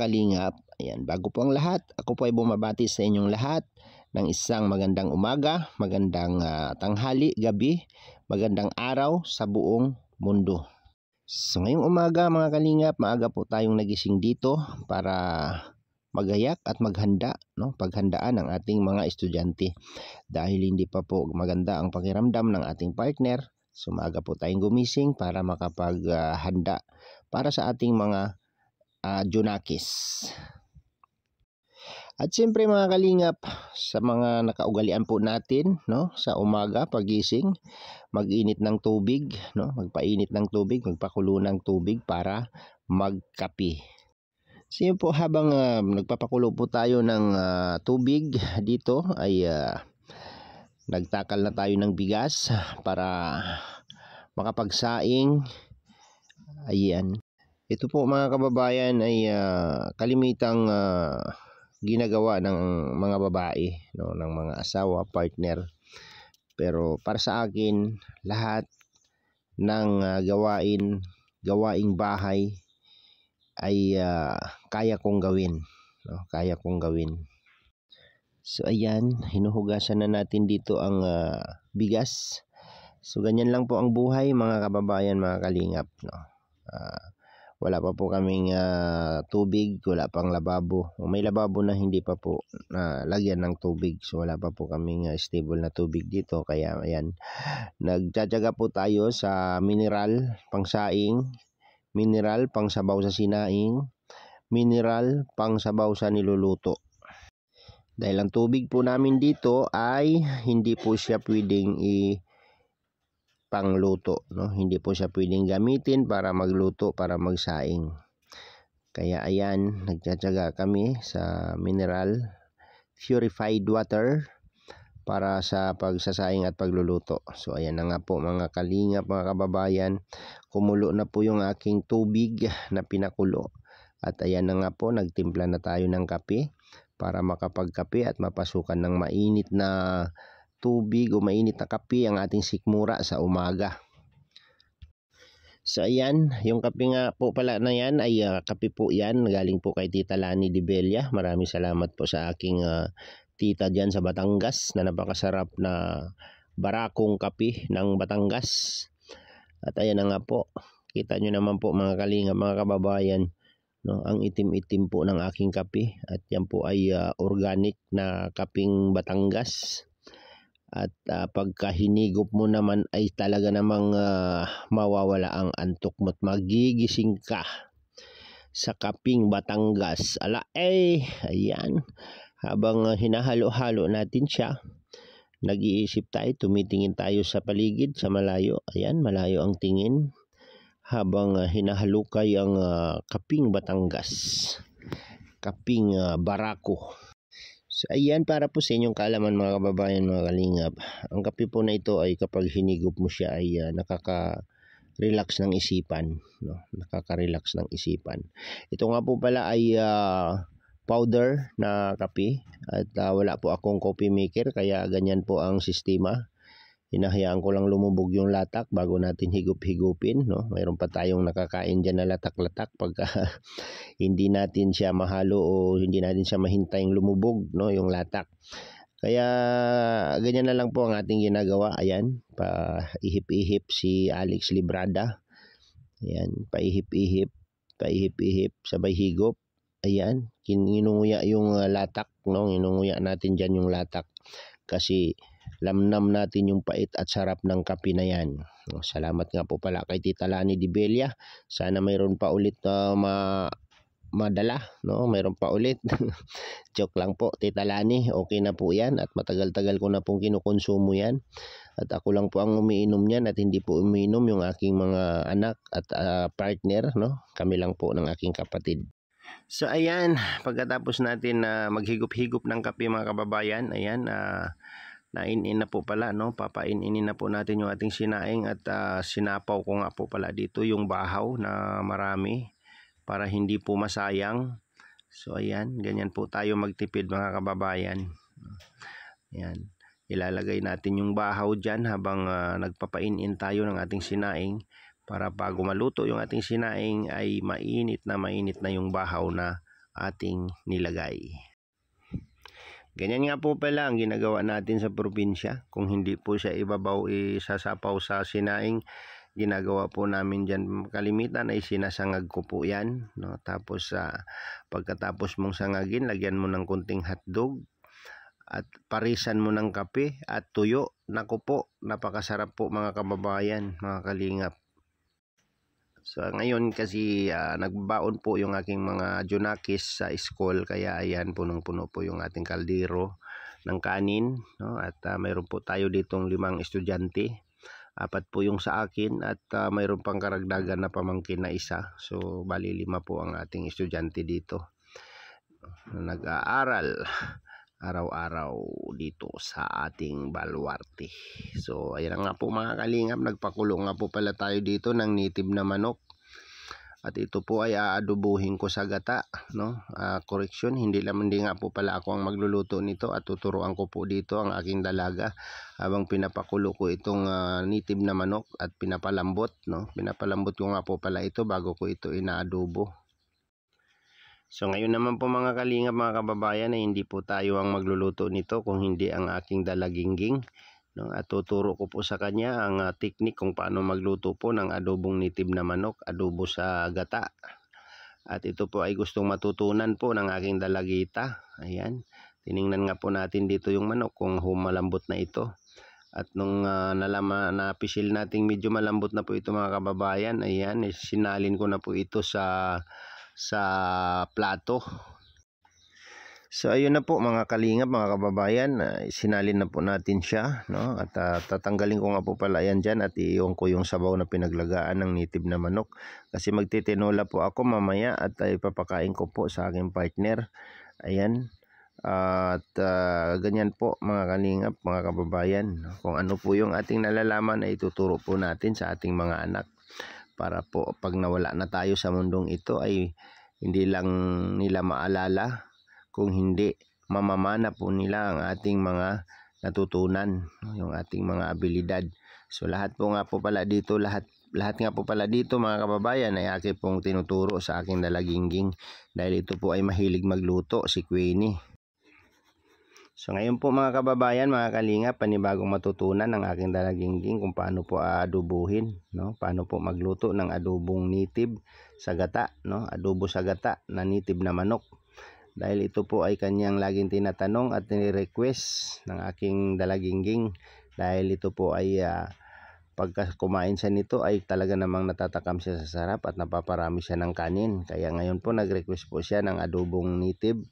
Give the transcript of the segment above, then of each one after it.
kalingap, ayan, bago po ang lahat, ako po ay bumabati sa inyong lahat ng isang magandang umaga, magandang tanghali, gabi, magandang araw sa buong mundo. So ngayong umaga mga kalingap, maaga po tayong nagising dito para magayak at maghanda, no? Paghandaan ang ating mga estudyante. Dahil hindi pa po maganda ang pakiramdam ng ating partner, so maaga po tayong gumising para makapaghanda para sa ating mga Junakis. At siyempre mga kalingap, sa mga nakaugalian po natin, no, sa umaga pagising, mag-init ng tubig, no, magpainit ng tubig, magpakulo ng tubig para magkape. So yun po, habang nagpapakulo po tayo ng tubig dito ay nagtakal na tayo ng bigas para makapagsaing. Ayan. Ito po mga kababayan ay kalimitang ginagawa ng mga babae, no, ng mga asawa, partner. Pero para sa akin, lahat ng gawaing bahay ay kaya kong gawin, no? Kaya kong gawin. So ayan, hinuhugasan na natin dito ang bigas. So ganyan lang po ang buhay mga kababayan, mga kalingap, no? Wala pa po kaming tubig, wala pang lababo. May lababo na hindi pa po lagyan ng tubig. So wala pa po kaming stable na tubig dito. Kaya ayan, nagtsatsaga po tayo sa mineral pang saing, mineral pang sabaw sa sinaing, mineral pang sabaw sa niluluto. Dahil ang tubig po namin dito ay hindi po siya pwedeng pangluto, no? Hindi po siya pwedeng gamitin para magluto, para magsaing. Kaya ayan, nagtsatsaga kami sa mineral purified water para sa pagsasaing at pagluluto. So ayan na nga po mga kalingap, mga kababayan, kumulo na po yung aking tubig na pinakulo. At ayan na nga po, nagtimpla na tayo ng kape para makapagkape at mapasukan ng mainit na tubig o mainit na kape ang ating sikmura sa umaga. So ayan, yung kape nga po pala na yan ay kape po yan, galing po kay Tita Lani de Bella. Maraming salamat po sa aking tita dyan sa Batangas na napakasarap na barakong kape ng Batangas. At ayan na nga po, kita nyo naman po mga kalingap, mga kababayan, no, ang itim-itim po ng aking kape. At yan po ay organic na kaping Batangas. At pagka hinigop mo naman ay talaga namang mawawala ang antok mo at magigising ka sa kaping Batangas. Ayan. Habang hinahalo-halo natin siya, nag-iisip tayo, tumitingin tayo sa paligid, sa malayo. Ayan, malayo ang tingin. Habang hinahalukay ang kaping Batangas, kaping barako. So ayan, para po sa inyong kaalaman mga kababayan, mga kalingap, ang kape po na ito ay kapag hinigop mo siya ay nakaka-relax ng isipan, no? Nakaka-relax ng isipan. Ito nga po pala ay powder na kape at wala po akong coffee maker, kaya ganyan po ang sistema. Hinahayaan ko lang lumubog yung latak bago natin higup-higupin, no? Mayroon pa tayong nakakain dyan na latak-latak pagka hindi natin siya mahalo o hindi natin siya mahintayang lumubog, no, yung latak. Kaya ganyan na lang po ang ating ginagawa. Ayan, paihip-ihip si Alex Librada. Ayan, paihip-ihip, sabay higop. Ayan, inunguya yung latak, no? Inunguya natin dyan yung latak kasi lamnam natin yung pait at sarap ng kape na yan. Salamat nga po pala kay Tita Lani de Bella. Sana mayroon pa ulit madala, no? Mayroon pa ulit. Joke lang po, Tita Lani. Okay na po yan at matagal-tagal ko na pong kinukonsumo yan. At ako lang po ang umiinom yan at hindi po umiinom yung aking mga anak at partner, no? Kami lang po ng aking kapatid. So ayan, pagkatapos natin maghigop-higop ng kape mga kababayan, ayan, nainin na po pala, no? Papaininin na po natin yung ating sinaing at sinapaw ko nga po pala dito yung bahaw na marami para hindi po masayang. So ayan, ganyan po tayo magtipid mga kababayan. Ayan, ilalagay natin yung bahaw dyan habang nagpapainin tayo ng ating sinaing para bago maluto yung ating sinaing ay mainit na yung bahaw na ating nilagay. Ganyan nga po pala ang ginagawa natin sa probinsya. Kung hindi po siya ibabaw, isasapaw sa sinaing, ginagawa po namin dyan kalimitan ay sinasangag ko po yan, no? Tapos pagkatapos mong sangagin, lagyan mo ng kunting hotdog at parisan mo ng kape at tuyo. Naku po, napakasarap po mga kababayan, mga kalingap. So ngayon kasi nagbaon po yung aking mga junakis sa school, kaya ayan, punong-puno po yung ating kaldero ng kanin, no? At mayroon po tayo ditong 5 estudyante, 4 po yung sa akin at mayroon pang karagdagan na pamangkin na isa. So bali 5 po ang ating estudyante dito na nag-aaral araw-araw dito sa ating baluarte. So ayan nga po mga kalingap, nagpakulo nga po pala tayo dito ng native na manok. At ito po ay aadobuhin ko sa gata, no? Correction, hindi nga po pala ako ang magluluto nito at tuturuan ko po dito ang aking dalaga habang pinapakulo ko itong native na manok at pinapalambot, no? Pinapalambot ko nga po pala ito bago ko ito inaadobo. So ngayon naman po mga kalingap, mga kababayan, ay hindi po tayo ang magluluto nito kung hindi ang aking dalagingging, no? At tuturo ko po sa kanya ang technique kung paano magluto po ng adobong native na manok, adobo sa gata. At ito po ay gustong matutunan po ng aking dalagita. Ayan, tiningnan nga po natin dito yung manok kung humalambot na ito. At nung napisil nating medyo malambot na po ito mga kababayan, ayan, sinalin ko na po ito sa plato. So ayun na po mga kalingap, mga kababayan, sinalin na po natin siya, no? At tatanggalin ko nga po pala yan dyan at iiwan ko yung sabaw na pinaglagaan ng native na manok. Kasi magtitinola po ako mamaya at ipapakain ko po sa aking partner. Ayan. At ganyan po mga kalingap, mga kababayan. Kung ano po yung ating nalalaman ay ituturo po natin sa ating mga anak. Para po pag nawala na tayo sa mundong ito ay hindi lang nila maalala, kung hindi mamamana po nila ang ating mga natutunan, yung ating mga abilidad. So lahat po nga po pala dito, lahat nga po pala dito mga kababayan ay aking pong tinuturo sa aking dalagingging dahil ito po ay mahilig magluto, si Queenie. So ngayon po mga kababayan, mga kalingap, panibagong matutunan ng aking dalagingging kung paano po adobuhin, no? Paano po magluto ng adobong native sa gata, no? Adobo sa gata na native na manok. Dahil ito po ay kanyang laging tinatanong at nire-request ng aking dalagingging. Dahil ito po ay pagka kumain siya nito ay talaga namang natatakam siya sa sarap at napaparami siya ng kanin. Kaya ngayon po nag-request po siya ng adobong native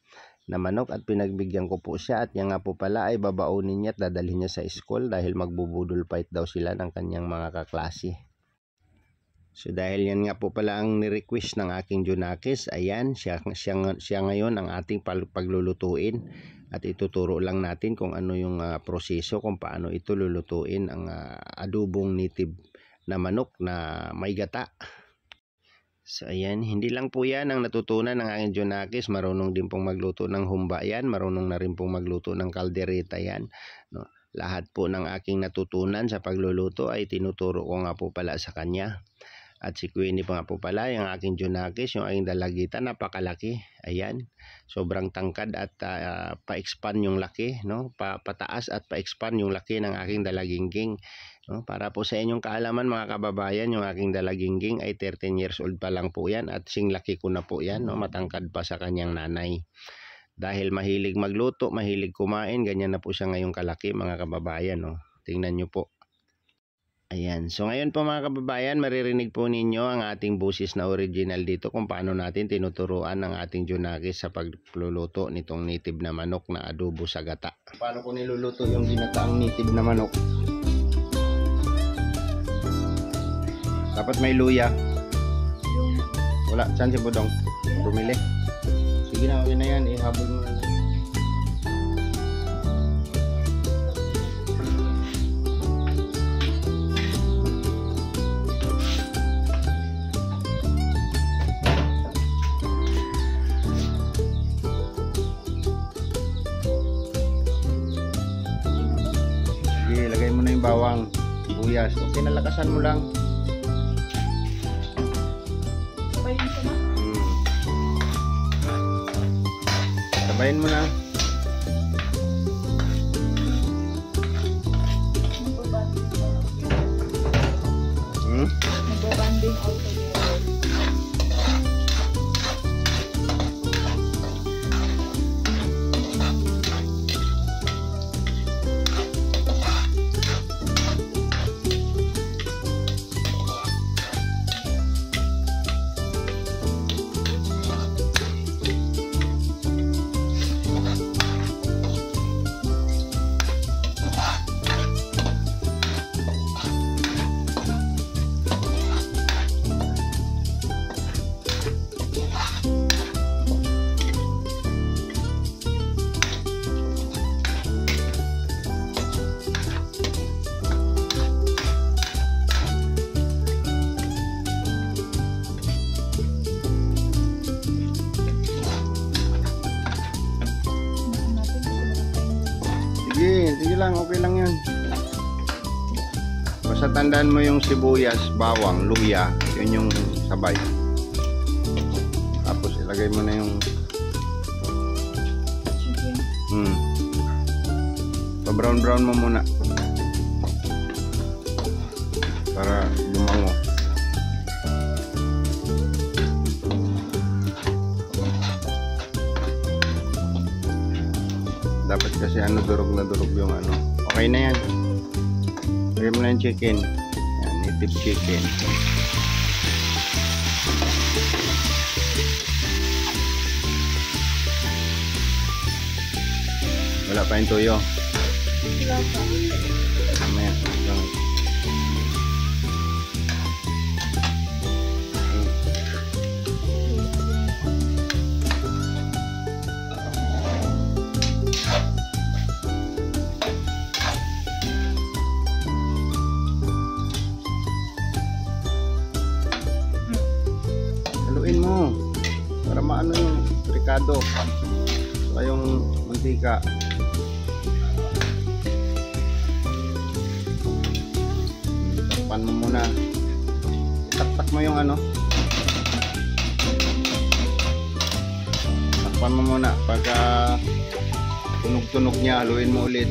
na manok at pinagbigyan ko po siya. At yan nga po pala ay babaunin niya at dadalhin niya sa school dahil magbubudol fight daw sila ng kanyang mga kaklase. So dahil yan nga po pala ang ni-request ng aking junakis, ayan, siya ngayon ang ating paglulutuin at ituturo lang natin kung ano yung proseso kung paano ito lulutuin ang adobong native na manok na may gata. So ayan, hindi lang po yan ang natutunan ng aking junakis, marunong din pong magluto ng humba yan, marunong na rin pong magluto ng kaldereta yan, no? Lahat po ng aking natutunan sa pagluluto ay tinuturo ko nga po pala sa kanya. At si Queenie pa nga po pala, yung aking junakis, yung aking dalagita, napakalaki. Ayan, sobrang tangkad at pa-expand yung laki, no? Pataas at pa-expand yung laki ng aking dalagingging, no? Para po sa inyong kaalaman mga kababayan, yung aking dalagingging ay 13 years old pa lang po yan at sing laki ko na po yan, no? Matangkad pa sa kanyang nanay. Dahil mahilig magluto, mahilig kumain, ganyan na po siya ngayong kalaki mga kababayan, no? Tingnan nyo po. Ayan, so ngayon po mga kababayan, maririnig po ninyo ang ating busis na original dito kung paano natin tinuturuan ng ating junakis sa pagluluto nitong native na manok na adobo sa gata. Paano ko niluluto yung ginataang native na manok? Dapat may luya. Wala, saan si Budong? Bumili. Sige na, okay na yan, ihabol mo na. Ilagay mo na yung bawang, sibuyas. Okay, nalakasan mo lang. Bayin mo na. Nagbabanding all together. Sige lang, okay lang yan. Basta tandaan mo yung sibuyas, bawang, luya, yun yung sabay. Tapos ilagay mo na yung pa-brown mo muna para lumango. Dapat kasi durog na durog yung ano. Okay na yan. Lagyan mo na yung chicken. Yan, native chicken. Wala pa yung tuyo. Wala pa. Mamaya. Haluin mo para maano yung ricado saka yung mantika. Takpan mo muna, taktak mo yung ano, takpan mo muna. Pagka tunog-tunog niya, haluin mo ulit.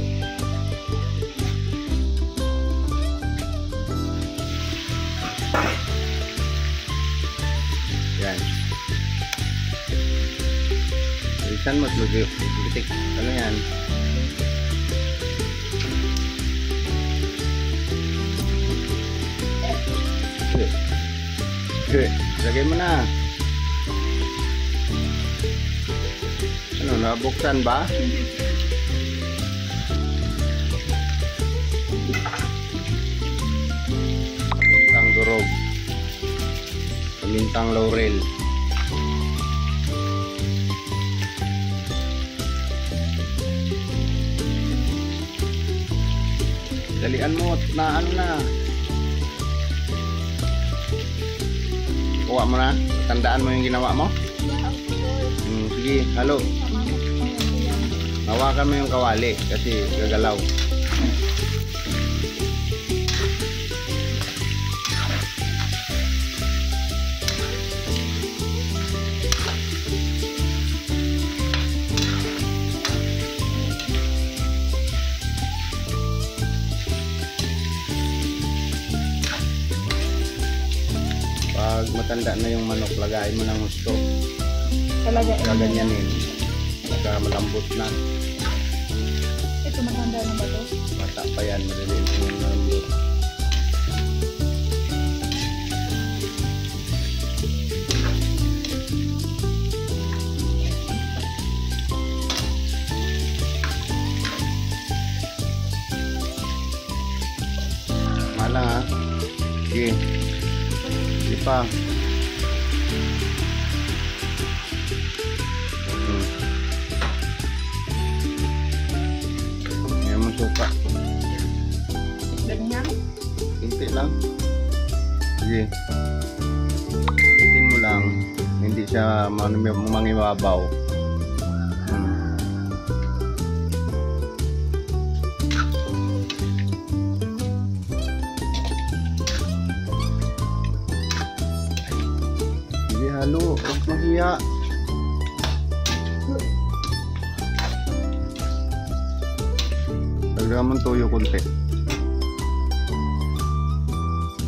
Yan. Bilisan mo, lutik. Ano yan? Lagay mo na. Ano, nabuksan ba? Pamintang durog, pamintang laurel. Dalian mo at na ano na. Kuha mo na. Tandaan mo yung ginawa mo. Sige, halo. Hawakan mo yung kawali kasi gagalaw. Pag matanda na yung manok, lagayin mo ng gusto. Gaganyanin. Pagka malambot na. Ito matanda na ba ito? Bata pa yan, madaliin mo yung malambot. Malang ha. Sige. Sige pa. Ngayon mo suka. Ganyan? Hinti lang. Sige. Hintin mo lang. Hindi siya mangibabaw. Sige, halo. Huwag mahiya. Dagdagan mo ng toyo konti.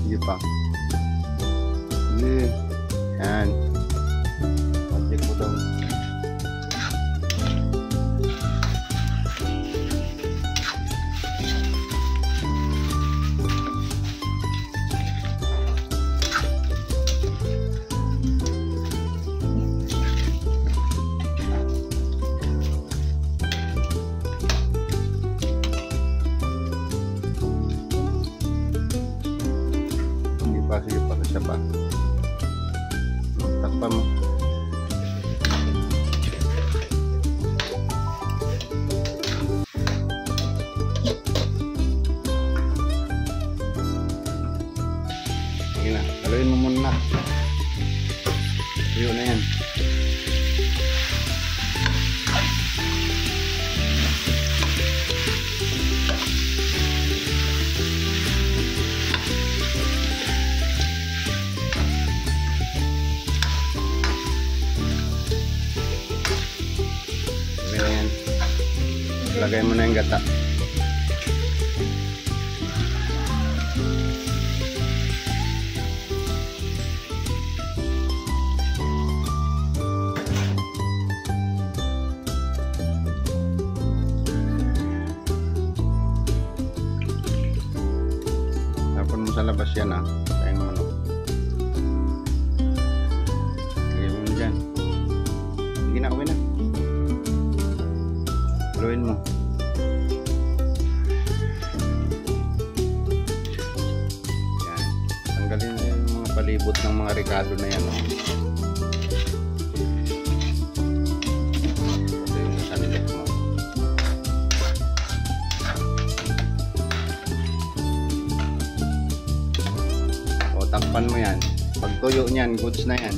Sige pa. Sige. Yan. Konti ko daw. Sige pa, siya pa. Takpan mo. Sige na, haluin mo muna. Tuyo na yan. Lagay mo na yung gata. Tapon mo sa labas yan ah. Kain mo manok. Lagay mo dyan. Sige na, uwi na. Haluin mo. Yan. Tanggalin na yung mga palibot ng mga ricado na yan. Ito yung sanilip mo. O, takpan mo yan. Pag tuyo niyan, goods na yan.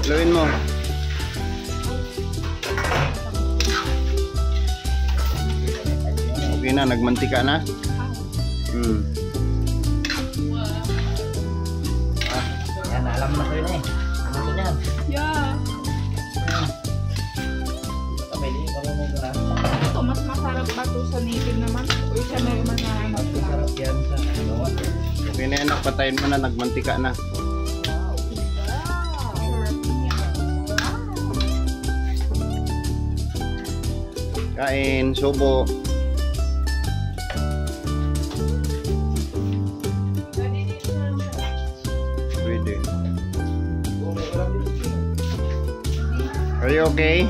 Haluin mo. Okay na, nagmantika na. Yan, alam na ko yun eh. Ano ko yan? Yeah. Ito, mas masarap ba ito sa native naman? O siya na yung mananap lang? Yan sa Okay na yan, patayin mo na, nagmantika na. Kain, subo. Pwede. Are you okay?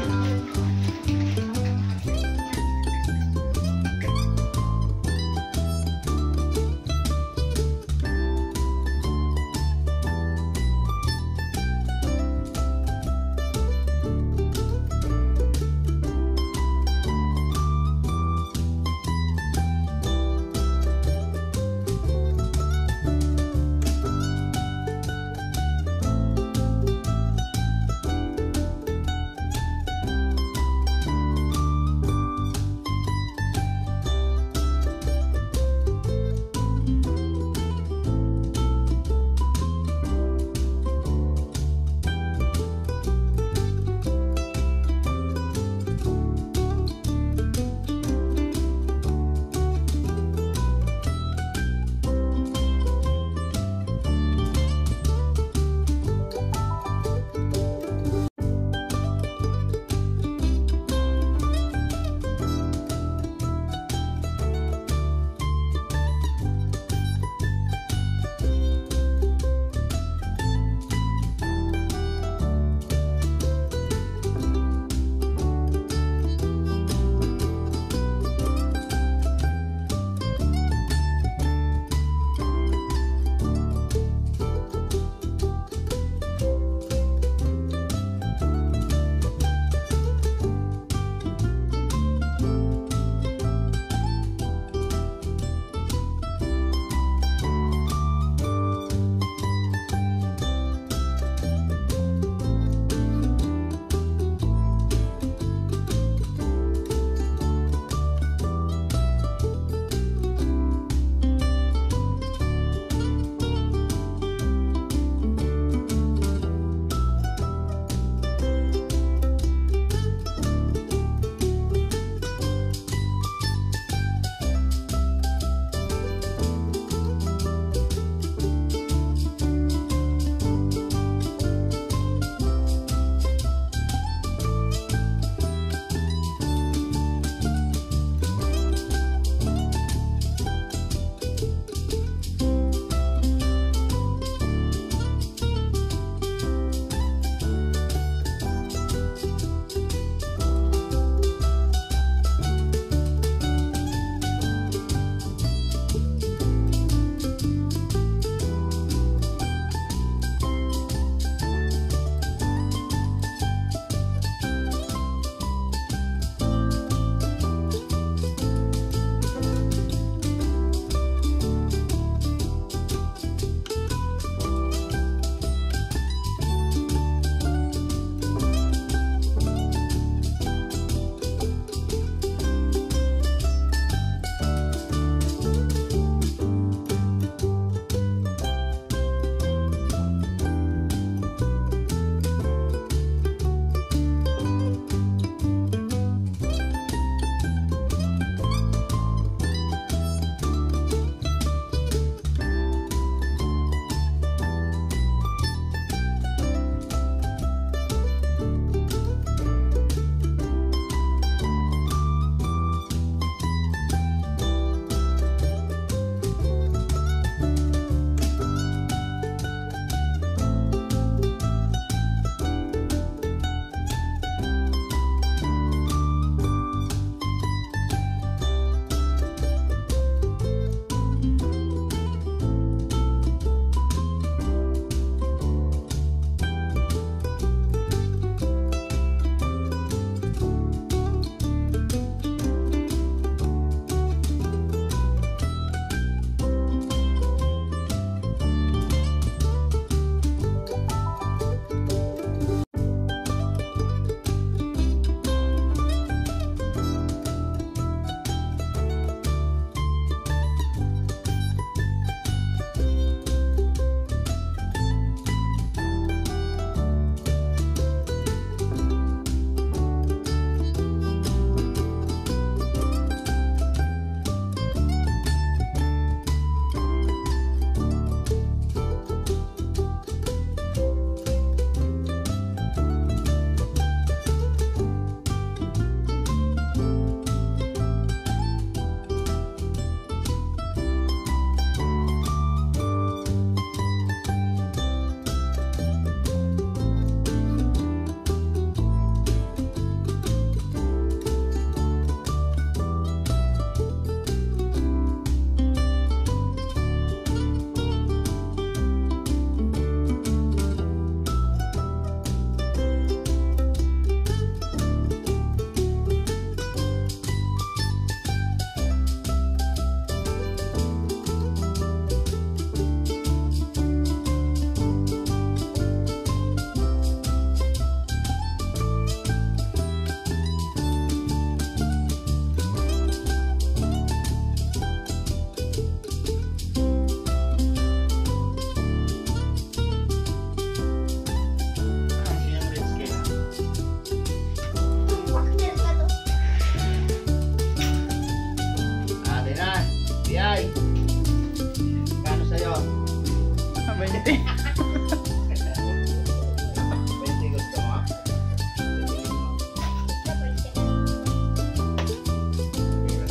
gusto mo?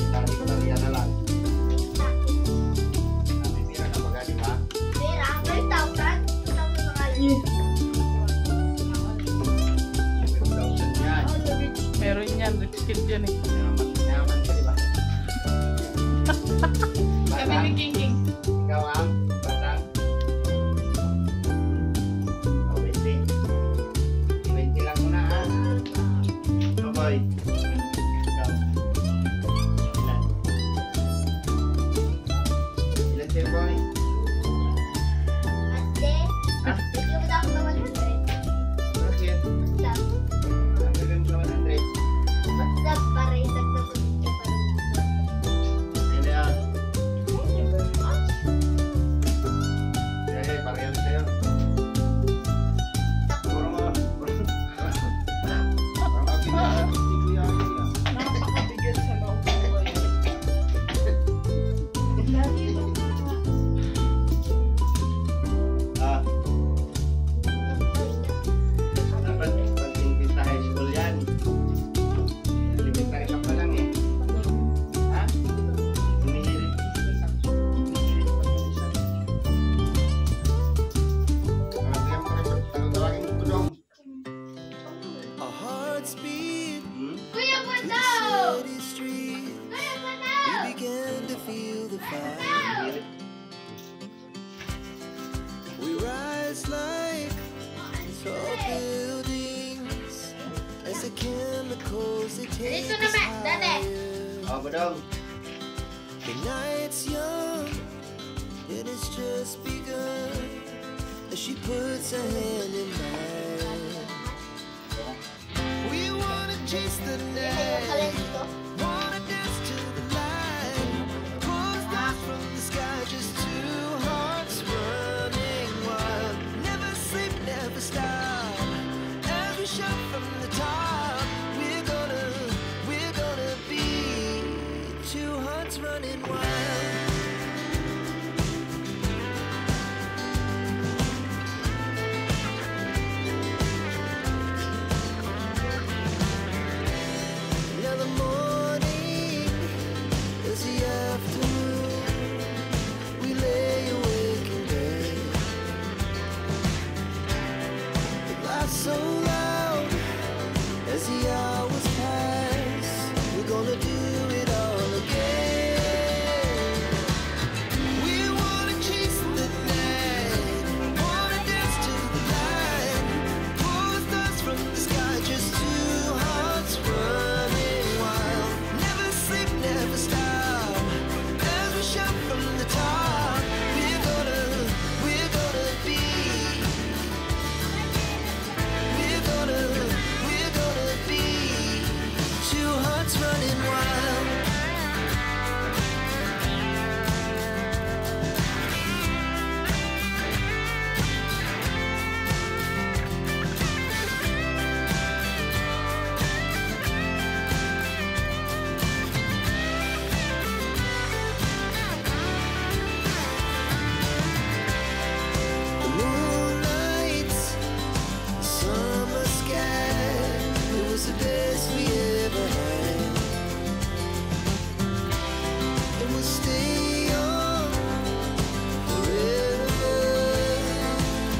Tarik-tarian na lang. Namimira na baga, di ba? 5,000 yan. Meron yan, rich kid yan eh. Yaman ka, di ba? Kami ni King King. Ikaw ang batang. O, 20. 20 lang muna, ha? O, boy. Ikaw. Ilan? Ilan sa'yo, boy? Bakit? Ang gagawin sa 100. Ayun na yan. Pareho sa'yo. Puro mo. Parang kapinaan. Hindi ko yan. Napakabigyan sa loob ko yan. Ah, dapat pag-ingkit sa high school yan. Elementary ka pa lang eh. Ha? Humihirit. Humihirit pa din siya. Bigyan mo rin. Tawagin mo tulong. Our hearts beat Kuya to the city street. We began to feel the fire. Humihirit. We rise like tall buildings as the chemicals they take us higher. Oh, Budong. The night's young and it's just begun as she puts her hand in mine. We wanna chase the night. Wanna dance to the light. Pull stars from the sky, just two hearts running wild. Never sleep, never stop. As we shout from the top, we're gonna be two hearts running wild. Now the morning is the afternoon. We lay awake in bed. The laughs so loud as the hours pass. We're gonna do it all again. We wanna chase the night, wanna dance to the light. Pull the stars from the sky, just two hearts running wild. Never sleep, never stop. As we shout from the top, we're gonna be. We're gonna be two hearts running wild. The moonlight, summer sky, it was the best we ever had. And we'll stay on forever.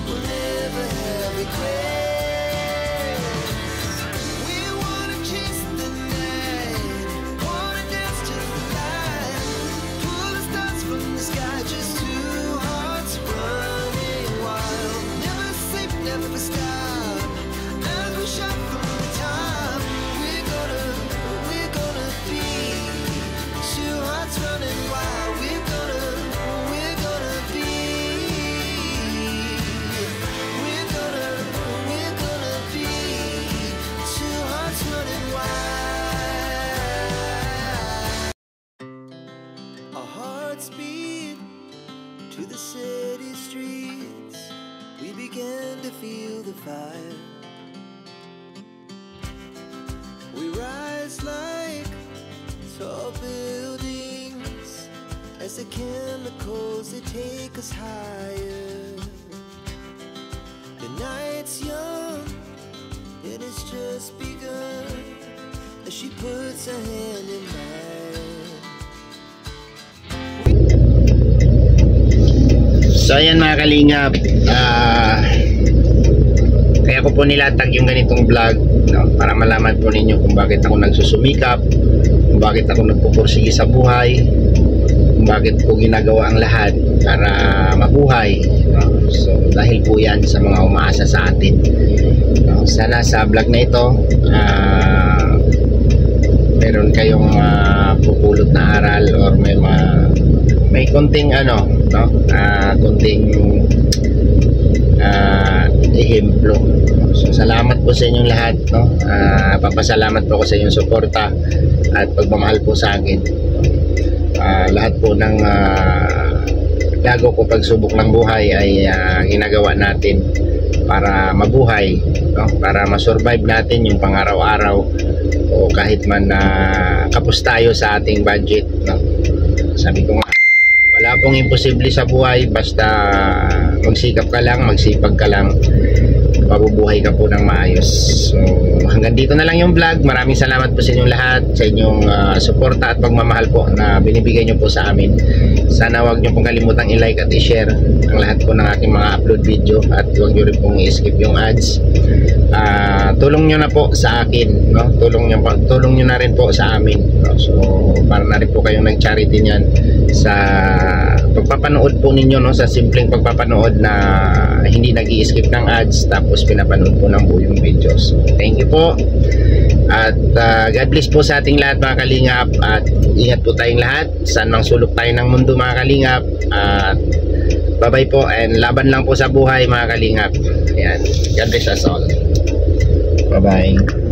We'll never have regrets. We wanna chase the night, wanna dance to the light. Pull the stars from the sky, just two hearts running wild. Never sleep, never stop. As we shout from the top, we're gonna be two hearts running wild. We're gonna be. We're gonna be two hearts running wild. Our hearts beat to the city streets. We began to feel the fire. We rise like tall buildings as the chemicals they take us higher. night's young, and it's just begun. As she puts her hand in mine. So ayan mga kalingap, kaya ko po nilatag yung ganitong vlog, no? Para malaman po ninyo kung bakit ako nagsusumikap, kung bakit ako nagpupursige sa buhay, kung bakit po ginagawa ang lahat para mabuhay, no? So dahil po yan sa mga umaasa sa atin, no? Sana sa vlog na ito meron kayong pupulot na aral or may konting konting ehemplo. So salamat po sa inyong lahat, no? Papasalamat po ako sa inyong suporta at pagmamahal po sa akin. Lahat po ng lago ko pagsubok ng buhay ay ginagawa natin para mabuhay, no? Para masurvive natin yung pang-araw-araw o kahit man kapos tayo sa ating budget, no? Sabi ko nga, wala pong imposible sa buhay, basta magsikap ka lang, magsipag ka lang, mabubuhay ka po ng maayos. So hanggang dito na lang yung vlog. Maraming salamat po sa inyong lahat, sa inyong suporta at pagmamahal po na binibigay nyo po sa amin. Sana wag nyo pong kalimutang i-like at i-share ang lahat po ng aking mga upload video, at wag nyo rin pong i-skip yung ads. Tulong nyo na po sa akin, no? Tulong nyo na rin po sa amin, no? So para na rin po kayong nag-charity niyan sa pagpapanood po ninyo, no? Sa simpleng pagpapanood na hindi nag-i-skip ng ads, tapos pinapanood po ng buong videos. So, thank you po, at God bless po sa ating lahat mga kalingap, at ingat po tayong lahat saan mang sulok tayo ng mundo mga kalingap, at bye bye po, and laban lang po sa buhay mga kalingap. Ayan, God bless us all. Bye bye.